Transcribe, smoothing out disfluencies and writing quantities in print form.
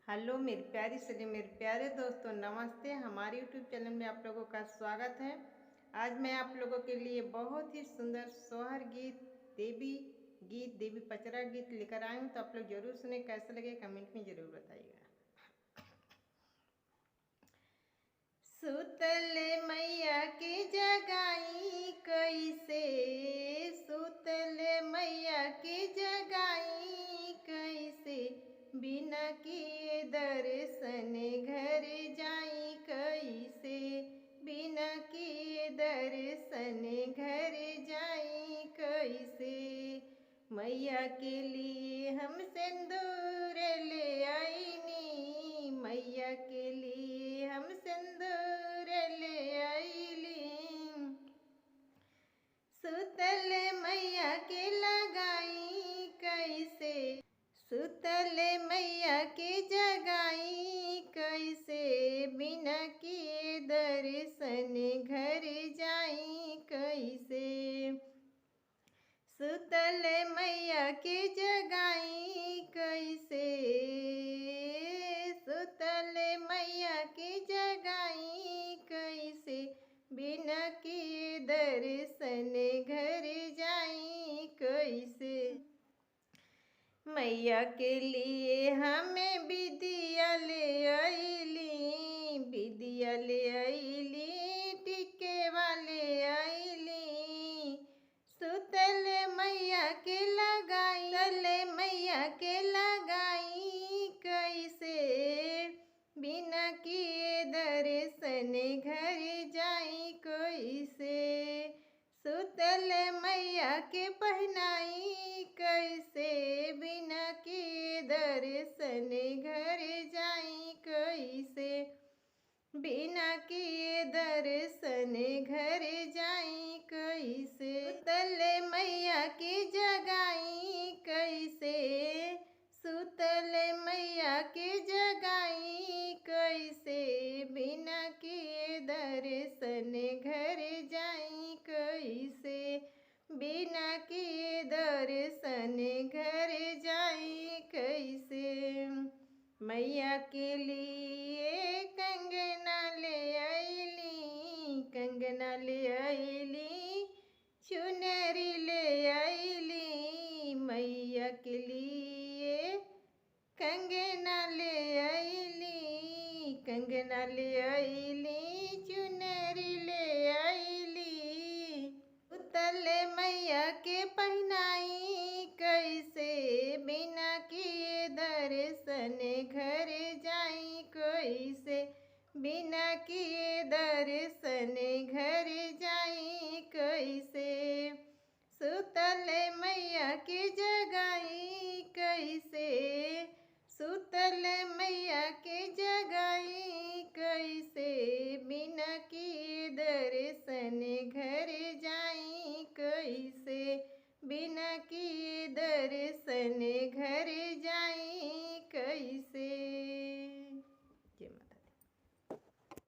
Hello मेरी प्यारी सभी मेरे प्यारे दोस्तों, नमस्ते। हमारे यूट्यूब चैनल में आप लोगों का स्वागत है। आज मैं आप लोगों के लिए बहुत ही सुंदर सोहर गीत, देवी पचरा गीत लेकर आई हूँ। तो आप लोग जरूर सुने, कैसा लगे कमेंट में जरूर बताइएगा। सुतल मैया के जगाई कैसे, सुतल मैया के जगाई कैसे, बिना किए दर्शन घर जाई कैसे, बिना किए दर्शन घर जाई कैसे। मैया के लिए हम सिंदूर ले आईनी, मैया के लिए हम सिंदूर ले आईली। सुतल मैया के लगाई कैसे, सुतल मैया के जगाई कैसे, बिना किए दर्शन घर जाई कैसे। सुतल मैया के जगाई कैसे, सुतल मैया के जगाई कैसे, बिना किए दर्शन घर जाई कैसे। मैया के लिए हमें विदिया ले आईली, विदिया ले आईली, टिके वाले आईली। सुतल मैया के लगाई, सुतल मैया के लगाई कैसे, बिना किए दर्शन घर जाई कैसे। सुतल मैया के पहनाई कैसे, बिना किए दर्शन घर जाई कैसे, बिना किए दर्शन घर जाई कैसे। सुतल मैया के जगाई कैसे, सुतल मैया के जगाई कैसे, बिना किए दर्शन घर जाई कैसे, बिना किए दर्शन घर जाई कैसे। मैया के लिए कंगना ले आईली, कंगना ले आईली, चुनरी ले आईली। मैया के लिए कंगना ले आईली, कंगना ले आईली, चुनरी ले आईली। सुतल मैया के पहनाई कैसे, बिना किए दर्शन घर जाई कैसे, बिना किए दर्शन घर